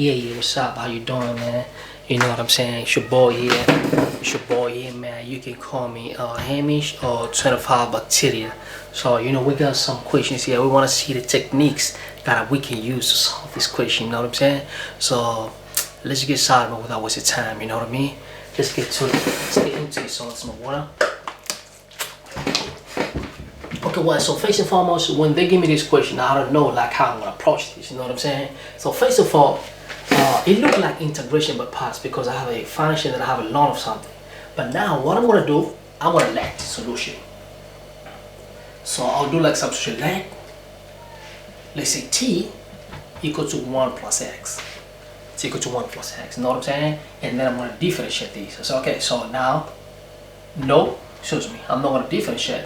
Yeah, what's up? How you doing, man? You know what I'm saying? It's your boy here. It's your boy here, man. You can call me Hamish or 25 Bacteria. So, you know, we got some questions here. We want to see the techniques that we can use to solve this question, you know what I'm saying? So, let's get started without wasting time, you know what I mean? Let's get to it. Let's get into it. So, let's some water. Okay, well, so first and foremost, when they give me this question, I don't know like how I'm gonna approach this, you know what I'm saying? So first of all, it looked like integration by parts because I have a function that I have a lot of something. But now what I'm gonna do, I'm gonna let solution. So I'll do like substitution let. Let's say t equal to 1 plus x. It's equal to 1 plus x, you know what I'm saying? And then I'm gonna differentiate these. So okay, so now, no, excuse me, I'm not gonna differentiate.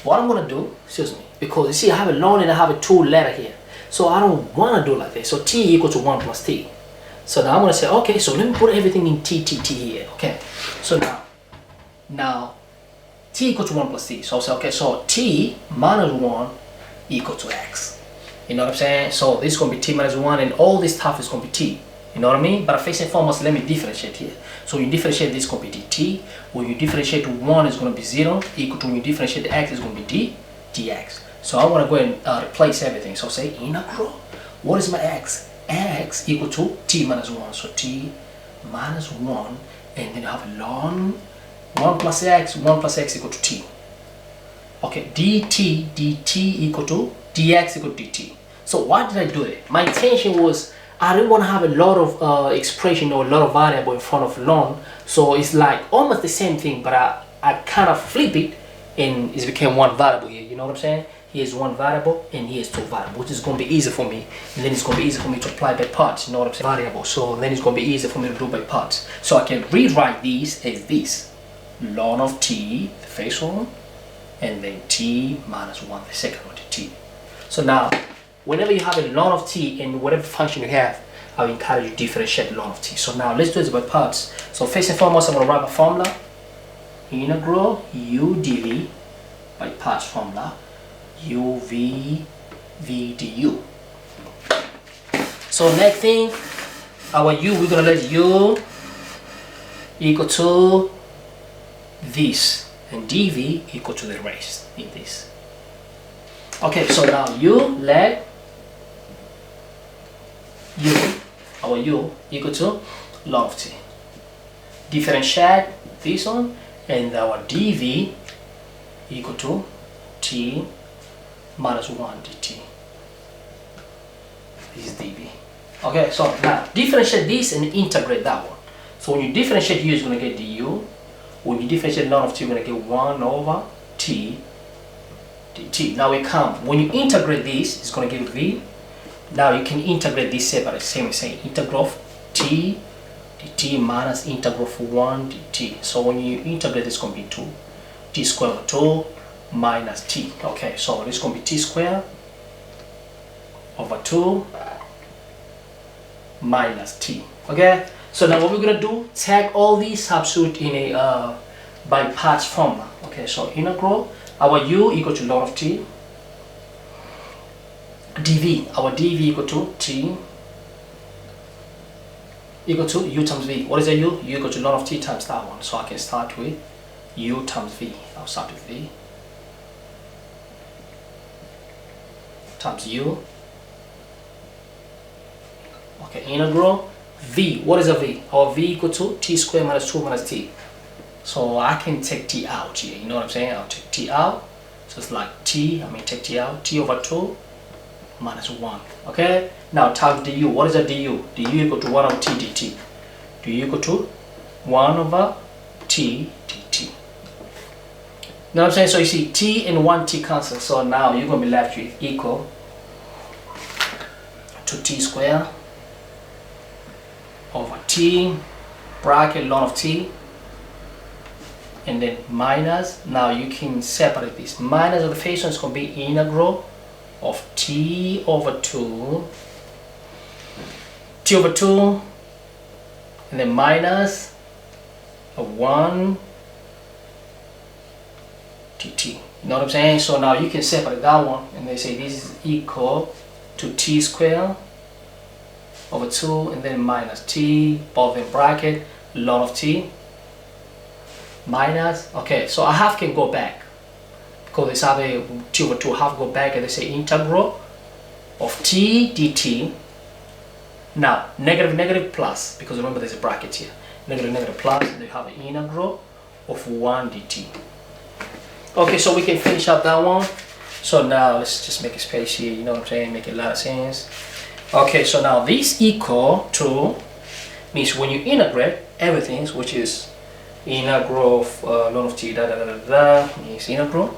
What I'm gonna do, excuse me, because you see I have a lone and I have a 2 letter here. So I don't wanna do like this. So t equal to 1 plus t. So now I'm gonna say, okay, so let me put everything in t here, okay? So now t equal to 1 plus t. So I'll say, okay, so t minus 1 equal to x. You know what I'm saying? So this is gonna be t minus 1 and all this stuff is gonna be t. You know what I mean? But first and foremost, let me differentiate here. So when you differentiate this, is going to be dt. When you differentiate 1, is going to be 0. Equal to when you differentiate the x, is going to be dx. So I want to go and replace everything. So say integral. What is my x? X equal to t minus 1. So t minus 1. And then you have a ln 1 plus x. 1 plus x equal to t. Okay, dt equal to dx equal to dt. So why did I do it? My intention was I didn't want to have a lot of expression or a lot of variable in front of ln, so it's like almost the same thing, but I kind of flip it and it became one variable here, you know what I'm saying? Here's one variable and here's 2 variables, which is going to be easy for me, and then it's going to be easy for me to apply by parts, you know what I'm saying? Variable, so then it's going to be easy for me to do by parts. So I can rewrite these as this, ln of t, the first one, and then t minus 1, the second one, the t. So now, whenever you have a ln of t and whatever function you have, I will encourage you to differentiate ln of t. So now let's do this by parts. So first and foremost, I'm going to write a formula. Integral u dv by parts formula u v du. So next thing, our u, we're going to let u equal to this and dv equal to the rest in this. Okay, so now u let our u equal to ln of t. Differentiate this one and our dv equal to t minus 1 dt. This is dv. Okay, so now differentiate this and integrate that one. So when you differentiate u, is going to get du. When you differentiate ln of t, you're going to get 1 over t dt. Now we come, when you integrate this, it's going to give v. Now you can integrate this separate, same as saying integral of t dt minus integral of 1 dt. So when you integrate, it's going to be 2 t squared over 2 minus t. Okay, so this is going to be t squared over 2 minus t. Okay, so now what we're going to do, take all these, substitute in a by parts formula. Okay, so integral our u equal to ln of t, dv, our dv equal to t equal to u times v. What is a u? U equal to ln of t times that one. So I can start with u times v. I'll start with v times u. Okay, integral v. What is a v? Our v equal to t squared minus 2 minus t. So I can take t out here, you know what I'm saying? I'll take t out. So it's like t, I mean take t out, t over 2 minus 1. Okay? Now times du. What is a du? Du equal to 1 over t dt. Du equal to 1 over t dt. You know what I'm saying? So you see t and 1t cancel. So now you're going to be left with equal to t squared over t bracket ln of t, and then minus, now you can separate this. Minus of the first one is going to be integral of t over 2, and then minus a 1 dt. You know what I'm saying? So now you can separate that one and they say this is equal to t squared over 2 and then minus t, both in bracket, ln of t, minus, okay, so a half can go back, because it's have a t over 2, half go back, and they say integral of t dt. Now, negative plus, because remember there's a bracket here, negative plus, and they have an integral of 1 dt. Okay, so we can finish up that one. So now let's just make a space here, you know what I'm saying, make a lot of sense. Okay, so now this equal to means when you integrate everything, which is integral of ln of t means integral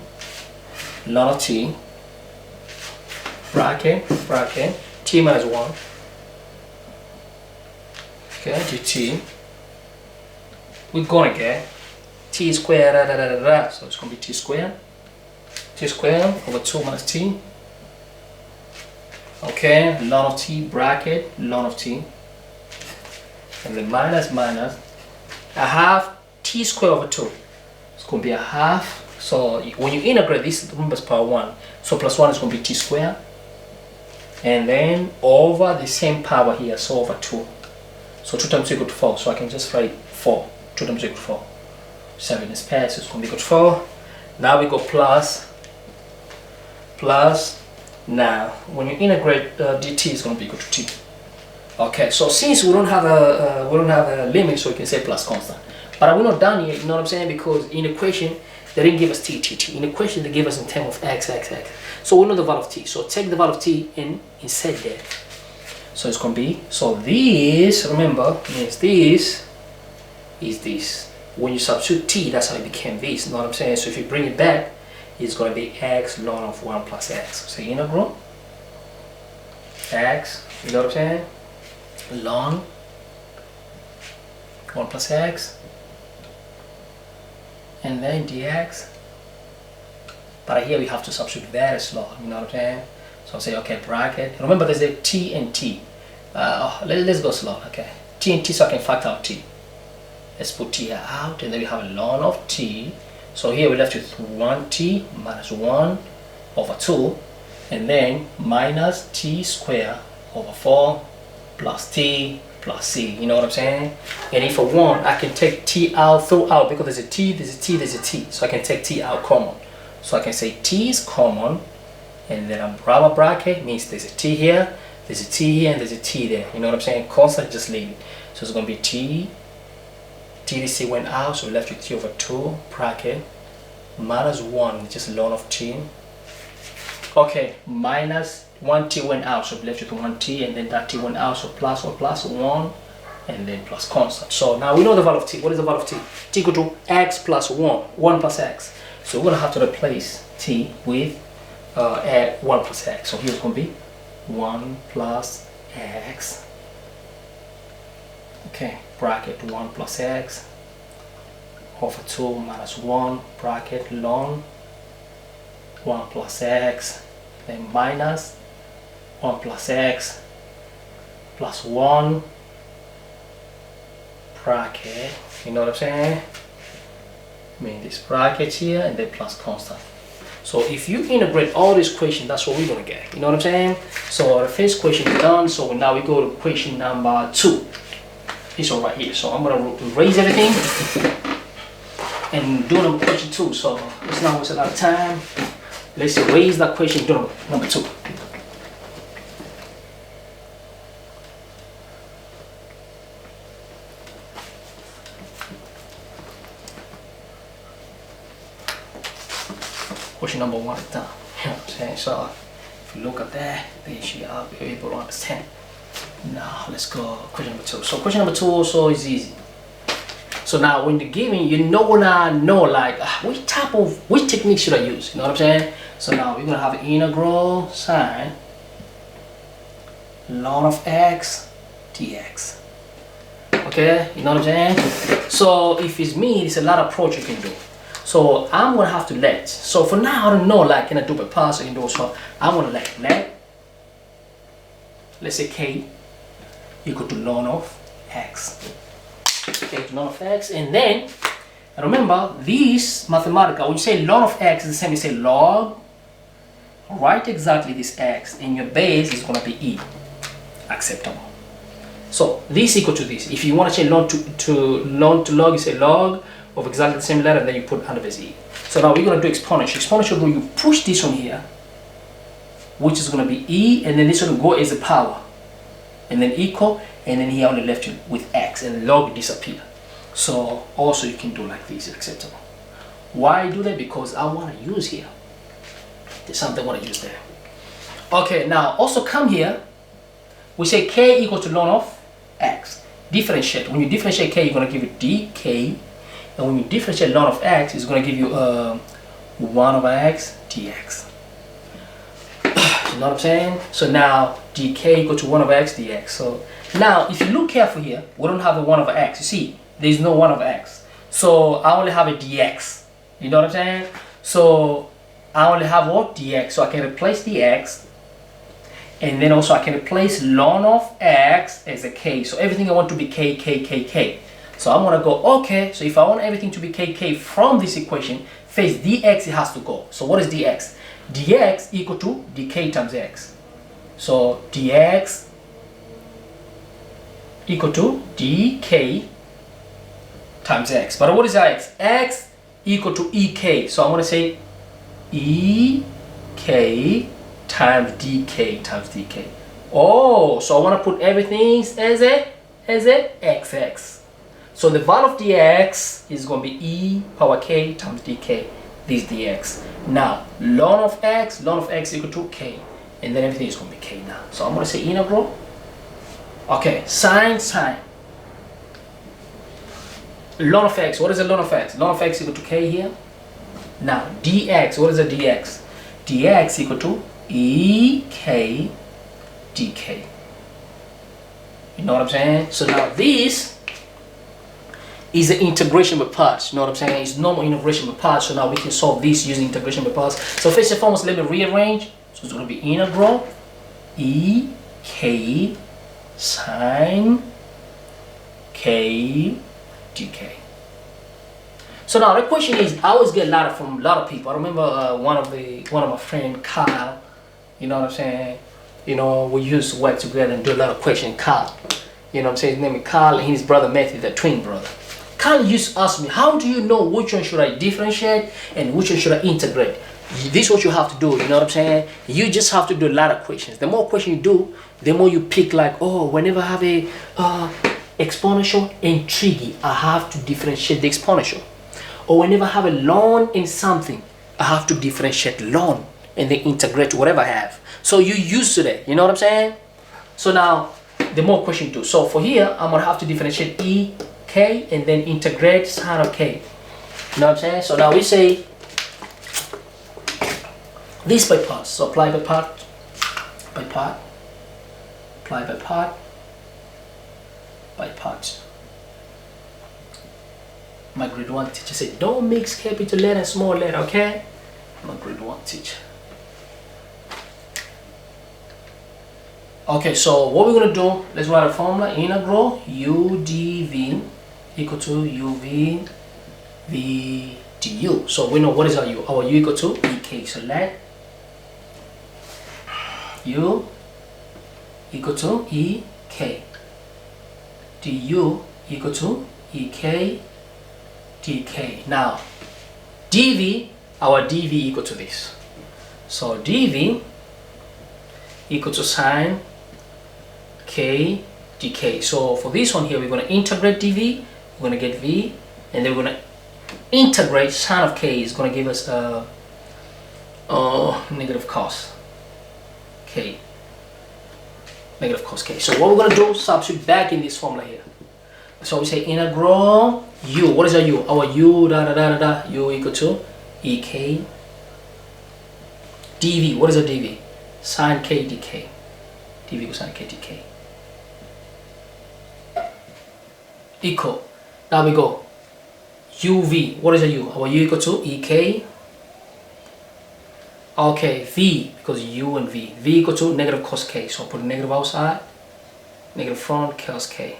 ln of t bracket t minus 1, okay, dt, we're gonna get t squared so it's gonna be t squared over 2 minus t, okay, ln of t bracket ln of t, and then minus a half t squared over 2, it's going to be a half. So when you integrate this, numbers power 1, so plus 1 is going to be t squared, and then over the same power here, so over 2, so 2 times 2 equal to 4, so I can just write 4, 2 times 2 equal to 4, 7 is passed, so it's going to be equal to 4. Now we go plus, now when you integrate dt is going to be equal to t. Okay, so since we don't have a limit, so we can say plus constant, but we're not done yet, you know what I'm saying, because in the equation they didn't give us t. In the equation they gave us in terms of x. So we know the value of t, so take the value of t and insert there. So it's going to be, so this, remember, means this is this. When you substitute t, that's how it became this, you know what I'm saying. So if you bring it back, it's going to be x ln of 1 plus x. So integral x, you know what I'm saying, ln 1 plus x, and then dx. But here we have to substitute various law, you know what I'm saying. So I'll say, okay, bracket. Remember there's a t and t. Let's go slow, okay. T and t, so I can factor out t. Let's put t out, and then we have a ln of t. So here we're left with 1t minus 1 over 2, and then minus t squared over 4 plus t plus c, you know what I'm saying? And if I want, I can take t out throughout, because there's a t, there's a t, there's a t. So I can take t out common. So I can say t is common, and then a bracket means there's a t here, there's a t here, and there's a t there. You know what I'm saying? Constant, just leave it. So it's going to be t, this went out, so we're left with t over 2 bracket minus 1, just ln of t. Okay, minus 1t went out, so we left with 1t, and then that t went out, so plus 1 plus 1, and then plus constant. So now we know the value of t. What is the value of t? T equal to x plus 1 plus x. So we're going to have to replace t with 1 plus x. So here's going to be 1 plus x. Okay, bracket 1 plus x over 2 minus 1 bracket ln 1 plus x, then minus 1 plus x plus 1 bracket, you know what I'm saying? I mean this bracket here, and then plus constant. So if you integrate all this equation, that's what we're gonna get, you know what I'm saying? So the first question is done, so now we go to question number 2. This one right here. So I'm gonna erase everything and do number question 2. So let's not waste a lot of time. Let's erase that question, do number 2. Question number 1 is done. You know what I'm saying? So if you look at that, then you should be able to understand. Now let's go question number 2. So question number 2 also is easy. So now when you're giving, you wanna know like which technique should I use? You know what I'm saying? So now we're gonna have an integral sine ln of x dx. Okay, you know what I'm saying? So if it's me, there's a lot of approach you can do. So I'm gonna have to let. So for now, I don't know, like can I do by pass or do so? I'm gonna let let's say k equal to ln of x. Okay, ln of x, and then remember this mathematical, when you say ln of x, is the same you say log, write exactly this x, and your base is gonna be e. Acceptable. So this equal to this. If you want to change log to log, you say log of exactly the same letter, and then you put underbase e. So now we're going to do exponential. Exponential rule, you push this one here, which is going to be e, and then this one will go as a power, and then equal, and then here on the left with x, and log disappear. So also you can do like this, acceptable. Why do that? Because I want to use here. There's something I want to use there. Okay, now also come here. We say k equal to ln of x. Differentiate. When you differentiate k, you're going to give it dk. And when you differentiate ln of x, it's going to give you 1 over x dx. You know what I'm saying? So now dk equal to 1 over x dx. So now if you look careful here, we don't have a 1 over x. You see, there's no 1 over x. So I only have a dx. You know what I'm saying? So I only have what? Dx. So I can replace dx. And then also I can replace ln of x as a k. So everything I want to be k, k, k, k. So I'm going to go, okay, so if I want everything to be k, k from this equation, first dx, it has to go. So what is dx? Dx equal to dk times x. So dx equal to dk times x. But what is x? X equal to ek. So I'm going to say ek times dk times dk. Oh, so I want to put everything as a xx. So the value of dx is going to be e power k times dk. This dx. Now ln of x equal to k, and then everything is going to be k now. So I'm going to say integral. Okay, sine. Ln of x. What is the ln of x? Ln of x equal to k here. Now dx. What is the dx? Dx equal to ek dk. You know what I'm saying? So now this is the integration by parts. You know what I'm saying? It's normal integration by parts. So now we can solve this using integration by parts. So first and foremost, let me rearrange. So it's going to be integral ek sine k dk. So now the question is, I always get a lot from a lot of people. I remember one of my friend Kyle. You know what I'm saying? You know, we used to work together and do a lot of questions. Kyle, you know what I'm saying? His name is Kyle, and his brother Matthew, the twin brother. Kyle used to ask me, how do you know which one should I differentiate and which one should I integrate? This is what you have to do. You know what I'm saying? You just have to do a lot of questions. The more questions you do, the more you pick, like, oh, whenever I have a exponential and tricky, I have to differentiate the exponential. Or whenever I have a ln in something, I have to differentiate ln and then integrate whatever I have. So you used to that, you know what I'm saying? So now, the more question you do. So for here, I'm gonna have to differentiate ek and then integrate sine of k. You know what I'm saying? So now we say this by parts. So apply by part, apply by part, by part. My grade 1 teacher said, don't mix capital letter and small letter, okay? My grade 1 teacher. Okay, so what we're going to do, let's write a formula. Integral u dv equal to uv v du. So we know what is our u. Our u equal to ek. So let u equal to ek. Du equal to ek dk. Now dv, our dv equal to this. So dv equal to sine k dk. So for this one here, we're going to integrate dv, we're going to get v, and then we're going to integrate sine of k is going to give us negative cos k. Negative cos k. So what we're going to do, substitute back in this formula here. So we say integral u. What is our u? Our u u equal to ek dv. What is our dv? Sine k dk. dv equals sine k dk. Equal. Now we go. uv. What is our u? Our u equal to ek. Okay, v, because u and v. v equal to negative cos k. So I'll put a negative outside. Negative front cos k.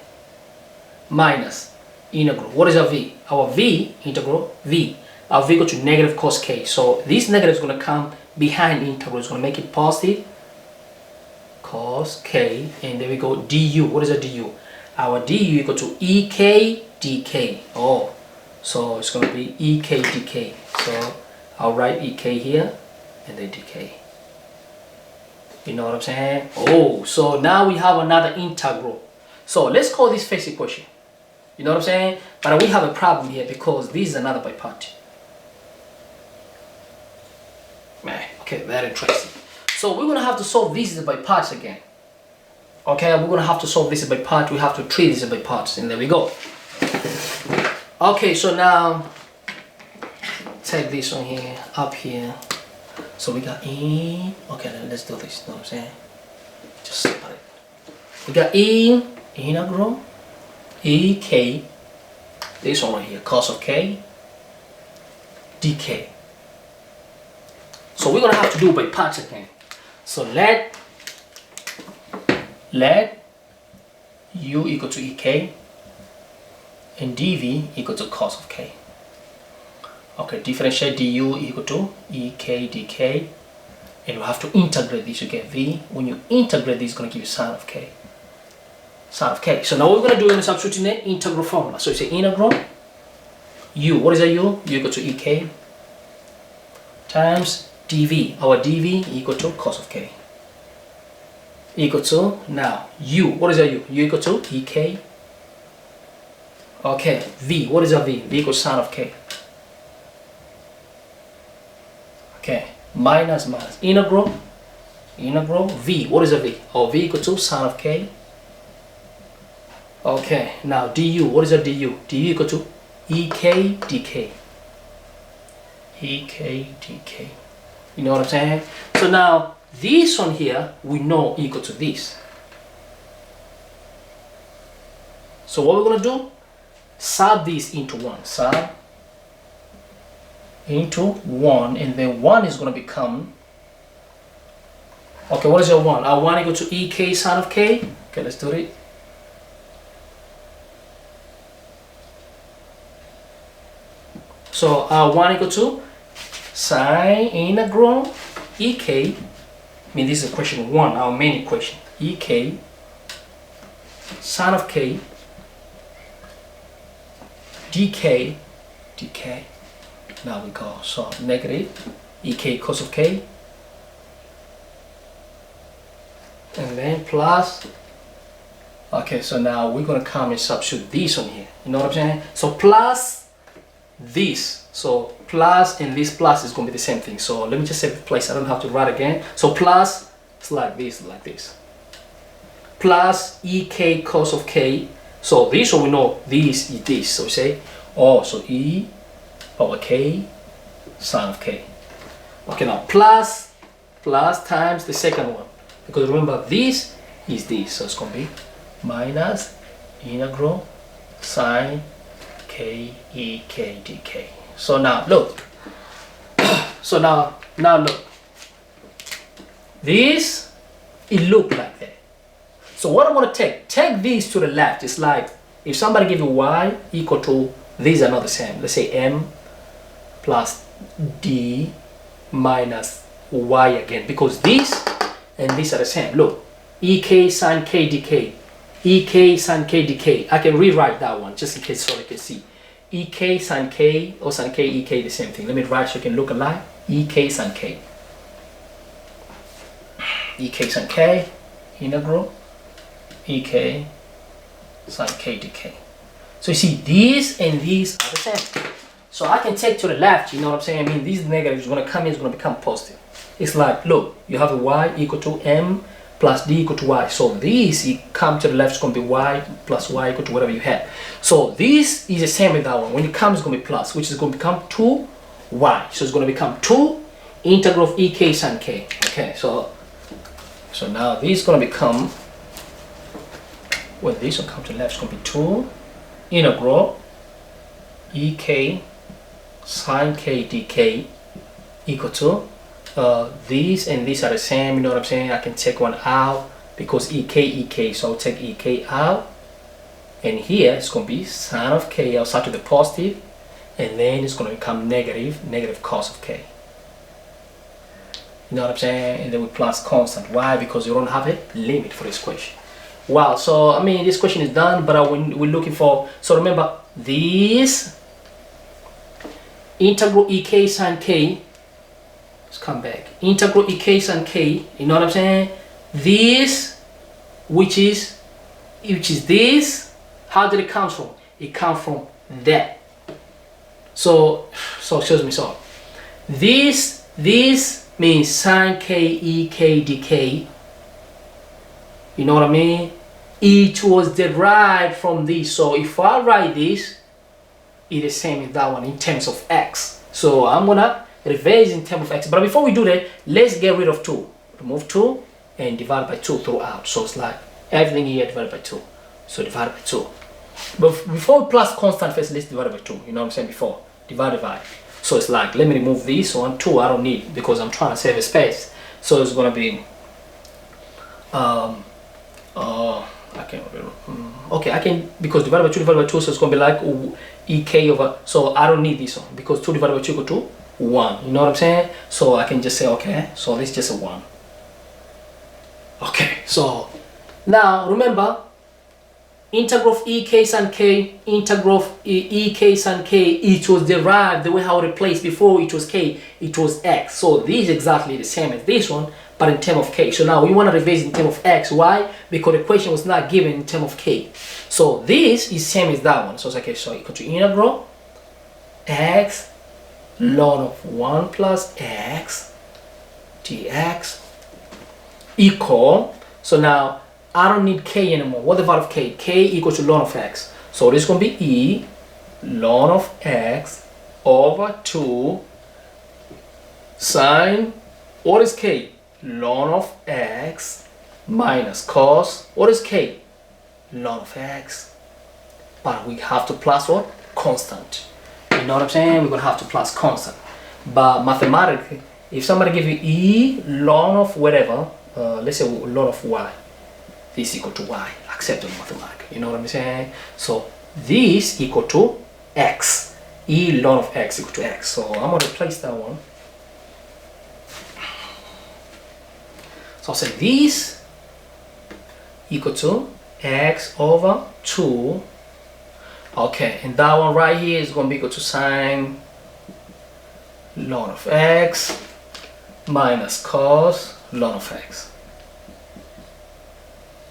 Minus integral. What is our v? Our v, integral v. Our v equal to negative cos k. So this negative is going to come behind integral. It's going to make it positive cos k. And there we go. Du. What is a du? our du equal to ek dk. Oh, so it's going to be ek dk. So I'll write ek here and then dk. You know what I'm saying? Oh, so now we have another integral. So let's call this first equation. You know what I'm saying? But we have a problem here because this is another by part. Man, okay, very interesting. So we're gonna have to solve this by parts again. Okay, we're gonna have to solve this by part. We have to treat this by parts, and there we go. Okay, so now take this one here, up here. So we got E. Okay, let's do this. You know what I'm saying? Just separate. We got E integral ek. This one right here, cos of k dk. So we're gonna have to do by parts again. So let u equal to ek and dv equal to cos of k. Okay, differentiate du equal to ek dk, and we have to integrate this to get v. When you integrate this, it's gonna give you sine of k. Sine of k. So now what we're gonna do is substitute in the integral formula. So it's an integral u. What is that u? U equal to ek times dv. Our dv equal to cos of k. Equal to now u. What is that u? U equal to ek. Okay, v. What is that v? V equals sine of k. Okay, minus integral v. What is a v? Oh, v equal to sine of k. Okay, now du. What is a du? Du equal to ek dk. Ek dk. You know what I'm saying? So now this one here we know equal to this. So what we're gonna do? Sub this into one. Sub into 1, and then 1 is going to become, okay, what is your 1? Our 1 equal to ek sine of k. Okay, let's do it. So our 1 equal to sine integral ek, I mean this is equation 1, our main equation, ek sine of k dk. Now we go, so negative ek cos of k, and then plus. Okay, so now we're gonna come and substitute this on here. You know what I'm saying? So plus this, so plus and this plus is gonna be the same thing. So let me just save the place. I don't have to write again. So plus it's like this, plus ek cos of k. So this one we know this is this. So we say, oh, so e power k sine of k. Okay, now plus times the second one, because remember this is this, so it's going to be minus integral sine k ek dk. So now look, so now look, this it look like that. So what I want to take this to the left. It's like if somebody give you y equal to, these are not the same. Let's say m plus d minus y again, because this and this are the same. Look, ek sine k dk, ek sine k dk. I can rewrite that one just in case so you can see. Ek sine k or sine k ek, the same thing. Let me write so you can look alike. Ek sine k, ek sine k integral ek sine k dk. So you see, these and these are the same. So I can take to the left, you know what I'm saying? I mean, these negatives are going to come in, it's going to become positive. It's like, look, you have a y equal to m plus d equal to y. So this, you come to the left, it's going to be y plus y equal to whatever you have. So this is the same with that one. When it comes, it's going to be plus, which is going to become 2y. So it's going to become 2 integral of ek sine k. Okay, so now this is going to become, when this will come to the left, it's going to be 2 integral ek sine k dk equal to these and these are the same. You know what I'm saying? I can take one out because ek, so I'll take ek out, and here it's going to be sine of k. I'll start with the positive, and then it's going to become negative cos of k. You know what I'm saying? And then we plus constant. Why? Because you don't have a limit for this equation. Wow, so I mean this question is done, but we're looking for, so remember this integral ek sine k, let's come back, integral ek sine k, you know what I'm saying, this which is this, how did it come from? It comes from that. So excuse me, so this means sine k ek dk, you know what I mean? It was derived from this. So if I write this, it's the same as that one in terms of x. So I'm gonna reverse in terms of x. But before we do that, let's get rid of 2. Remove 2 and divide by 2 throughout. So it's like everything here divided by 2. So divide by 2. But before we plus constant first, let's divide by 2. You know what I'm saying before? Divide. So it's like, let me remove this one, 2 I don't need because I'm trying to save a space. So it's gonna be I can okay, I can, because divided by 2 divided by 2, so it's gonna be like ek over, so I don't need this one because 2 divided by 2 equal to 1, you know what I'm saying? So I can just say okay, so this is just a 1. Okay, so now remember, integral of ek sine k, integral of ek sine k, it was derived the way how I replaced before, it was k, it was x. So this is exactly the same as this one, but in terms of k. So now we want to revise in terms of x. Why? Because the question was not given in terms of k. So this is same as that one. So it's okay, so equal to integral x ln of 1 plus x dx equal, so now I don't need k anymore. What the value of k? K equals to ln of x. So this is going to be e ln of x over 2 sine, what is k? Ln of x minus cos, what is k? Ln of x. But we have to plus what? Constant. You know what I'm saying? We're going to have to plus constant. But mathematically, if somebody give you e ln of whatever, let's say ln of y, this equal to y, accepted mathematically. You know what I'm saying? So this equal to x. E ln of x equal to x. So I'm going to replace that one. So I'll say this equal to x over 2. Okay, and that one right here is going to be equal to sine ln of x minus cos ln of x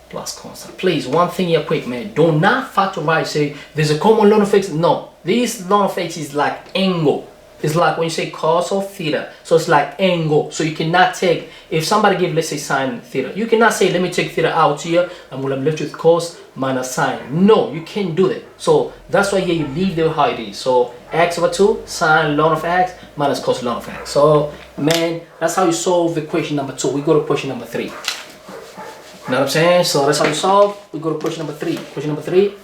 plus constant. Please, one thing here quick, man, do not factorize, say there's a common ln of x. No, this ln of x is like angle. It's like when you say cos of theta, so it's like angle. So you cannot take, if somebody give, let's say sine theta, you cannot say let me take theta out here, I'm gonna be left with cos minus sine. No, you can't do that. So that's why here you leave them how it is. So x over 2 sine ln of x minus cos ln of x. So man, that's how you solve equation number 2. We go to question number 3. You know what I'm saying? So that's how you solve. We go to question number 3. Question number 3.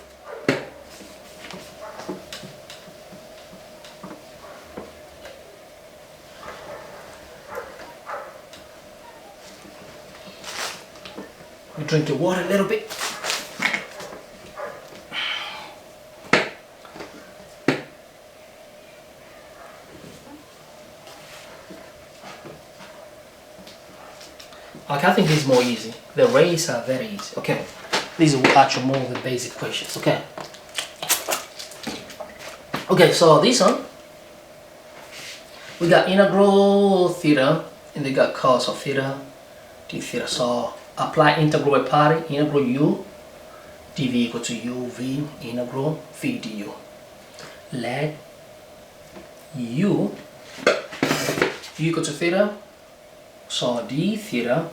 Drink your water a little bit. Okay, I think this is more easy. The rays are very easy. Okay, these are actually more of the basic questions. Okay. Okay, so this one, we got integral theta, and they got cos of theta, d theta. So apply integral by party, integral u, dv equal to uv, integral v du. Let u equal to theta, so d theta,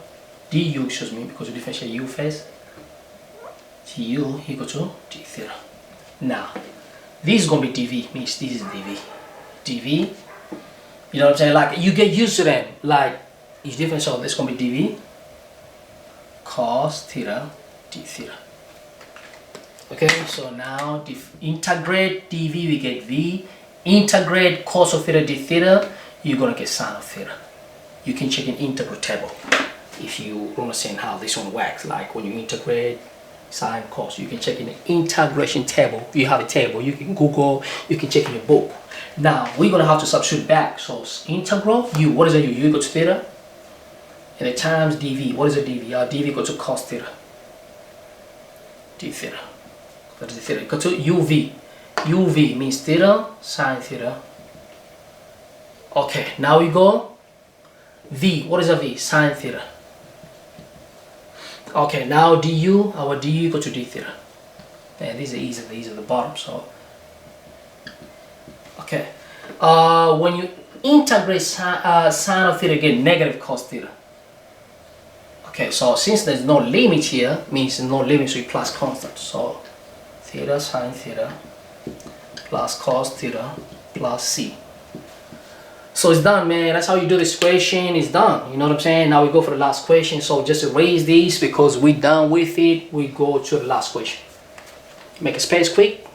du, excuse me, because we differentiate u first, du equal to d theta. Now, this is going to be dv, means this is dv. dv, you know what I'm saying? Like, you get used to them. Like, it's different, so this is going to be dv cos theta d theta. Okay, so now integrate dv, we get v. Integrate cos of theta d theta, you're going to get sine of theta. You can check an integral table if you understand how this one works. Like when you integrate sine cos, you can check in the integration table. If you have a table, you can Google, you can check in your book. Now we're gonna have to substitute back. So integral u, what is a u? U equal to theta, and the times dv. What is a dv? Dv equal to cos theta. d theta. That is the theta equal to uv. uv means theta sine theta. Okay, now we go v. What is a v? Sine theta. Okay, now du, our du equal to d theta. And these are easy, these are the bottom. So okay, when you integrate sine of theta, get negative cos theta. Okay, so since there's no limit here, means no limit, so you plus constant. So theta sine theta plus cos theta plus c. So it's done, man. That's how you do this equation. It's done. You know what I'm saying? Now we go for the last question. So just erase these because we're done with it. We go to the last question. Make a space quick.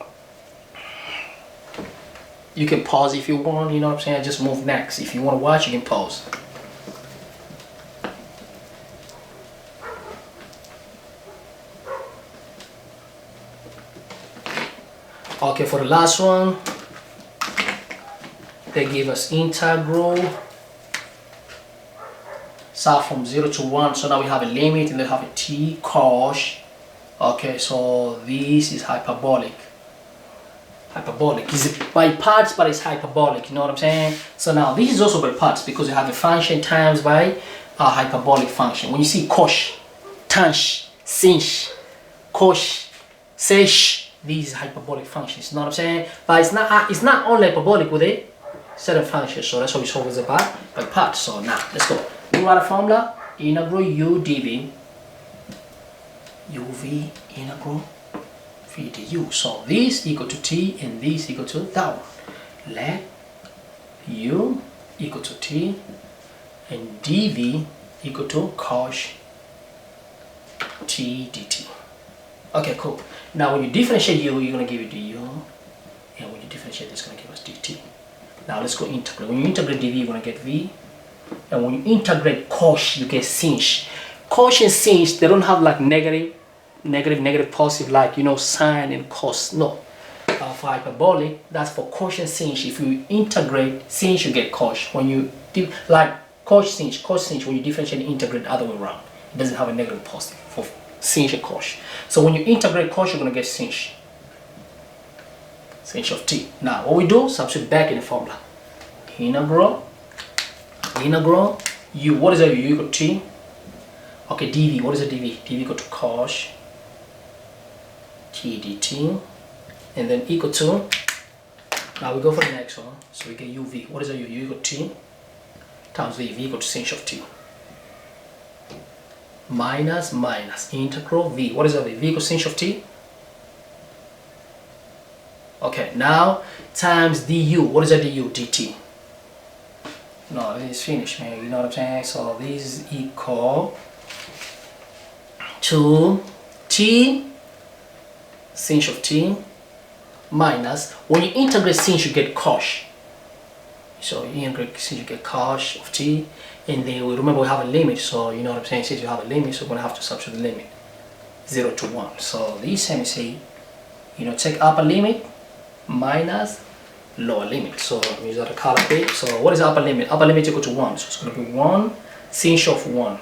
You can pause if you want. You know what I'm saying? Just move next. If you want to watch, you can pause. Okay, for the last one, they give us integral start from 0 to 1. So now we have a limit and they have a tcost. Okay, so this is hyperbolic. Hyperbolic is by parts, but it's hyperbolic. You know what I'm saying? So now this is also by parts because you have a function times by a hyperbolic function. When you see cosh, tansh, sinch, cosh, sesh, these hyperbolic functions. You know what I'm saying? But it's not only hyperbolic with a certain function. So that's what we solve is by parts. So now let's go. We write a formula: integral u dv, uv integral v du. So this equal to t and this equal to that one. Let u equal to t and dv equal to cos t dt. Okay, cool. Now when you differentiate u, you're gonna give it du, and when you differentiate, it's gonna give us dt. Now let's go integrate. When you integrate dv, you're gonna get v, and when you integrate cos, you get sinh. Cos and sinh, they don't have like negative, positive, like you know sine and cos. No, for hyperbolic, that's for cos and sinh. If you integrate sinh, you get cos. When you do like cos sinh, when you differentiate and integrate the other way around, it doesn't have a negative positive for sinh and cos. So when you integrate cos, you're gonna get sinh of t. Now what we do, substitute back in the formula. Integral u, what is that? U equal to t. Okay, dv, what is a dv? dv equal to cos t dt, and then equal to, now we go for the next one. So we get uv, what is a u? U equal to t times v equal to sinh of t. Minus integral v, what is that? V equal to sinh of t. Okay, now times du, what is that? Du, dt. No, this is finished, man. You know what I'm saying? So this is equal to t sinh of t minus, when you integrate sinh, you get cos. So you integrate sinh, you get cos of t, and then we remember we have a limit. So you know what I'm saying? Since you have a limit, so we're gonna have to substitute the limit 0 to 1. So this time we say, you know, take upper limit minus lower limit. So we use that calculate. So what is upper limit? Upper limit equal to 1. So it's going to be 1 sinh of 1.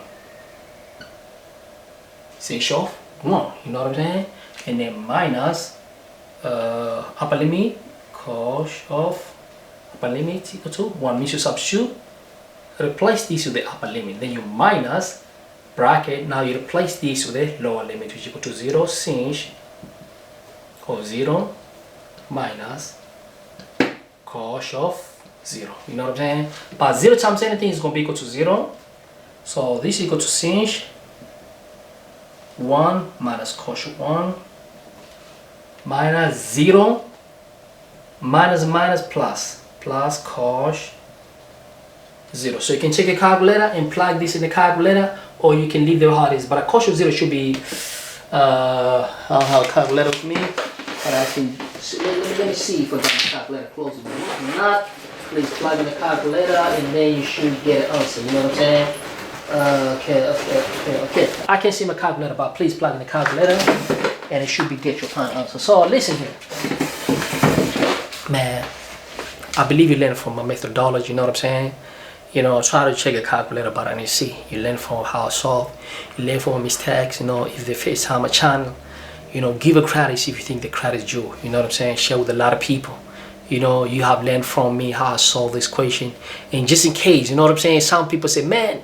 Sinh of 1. You know what I'm saying? And then minus upper limit cos of upper limit equal to 1. Means you substitute, replace this with the upper limit. Then you minus bracket. Now you replace this with the lower limit, which equal to 0 sinh of 0 minus cos of 0. You know what I'm saying? But 0 times anything is going to be equal to 0. So this is equal to sinh 1 minus cos 1 minus 0 minus plus cos 0. So you can check a calculator and plug this in the calculator, or you can leave it how it is. But a cos of 0 should be I don't have a calculator with me, but I can let me see if I got the calculator close to me. If not, please plug in the calculator and then you should get an answer. You know what I'm saying? Okay. I can't see my calculator, but please plug in the calculator and it should be get your final answer. So listen here, man. I believe you learn from my methodology. You know what I'm saying? You know, try to check a calculator, but I need to see. You learn from how I solve. You learn from my mistakes. You know, if they FaceTime my channel, You know, give a credit if you think the credit is due. You know what I'm saying? Share with a lot of people. You know, you have learned from me how I solve this question. And just in case, you know what I'm saying? Some people say, man,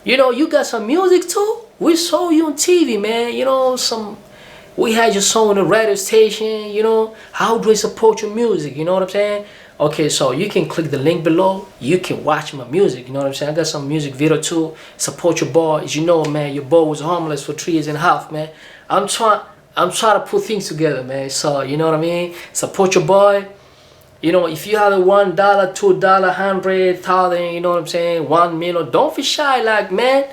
you know, you got some music too? We saw you on TV, man. You know, we had your song on the radio station. You know, how do I support your music? You know what I'm saying? Okay, so you can click the link below. You can watch my music. You know what I'm saying? I got some music video too. Support your boy. As you know, man, your boy was homeless for 3 years and a half, man. I'm trying to put things together, man. So, you know what I mean? Support your boy. You know, if you have a $1, $2, 100,000, you know what I'm saying, 1 million, don't be shy, like, man,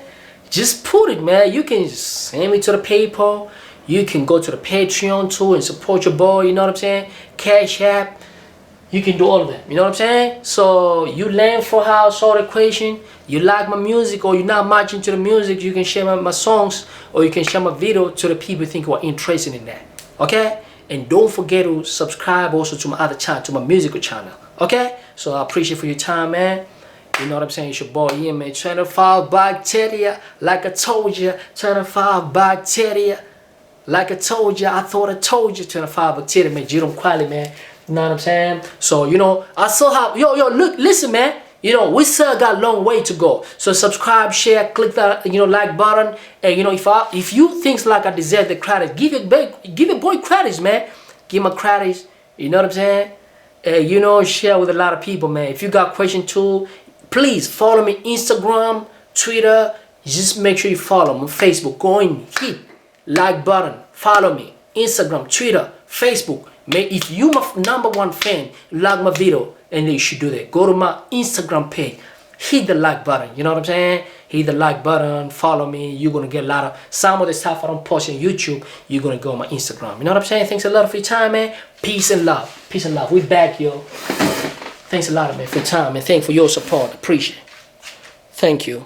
just put it, man. You can send me to the PayPal. You can go to the Patreon too and support your boy, you know what I'm saying? Cash App. You can do all of that, you know what I'm saying? So you learn for how I solve the equation. You like my music, or you're not much into the music, you can share my songs, or you can share my video to the people who think who are interested in that, okay? And don't forget to subscribe also to my other channel, to my musical channel. Okay? So I appreciate for your time, man. You know what I'm saying? It's your boy Ian, man. 25 bacteria. Like I told you. 25 bacteria. Like I told you. I thought I told you. 25 bacteria, man. Jerome Quali, man. You know what I'm saying? So, you know, I still have... Yo, look, listen, man. You know, we still got a long way to go. So subscribe, share, click that, you know, like button. And, you know, if you think like I deserve the credit, give your boy credits, man. Give my credits. You know what I'm saying? You know, share with a lot of people, man. If you got question too, please follow me Instagram, Twitter. Just make sure you follow me on Facebook. Go in, hit like button. Follow me Instagram, Twitter, Facebook. Man, if you my #1 fan, like my video, and you should do that. Go to my Instagram page, hit the like button. You know what I'm saying? Hit the like button, follow me. You're gonna get a lot of some of the stuff I don't post on YouTube. You're gonna go on my Instagram. You know what I'm saying? Thanks a lot for your time, man. Peace and love. Peace and love. We back, yo. Thanks a lot, man, for your time, and thanks for your support. Appreciate it. Thank you.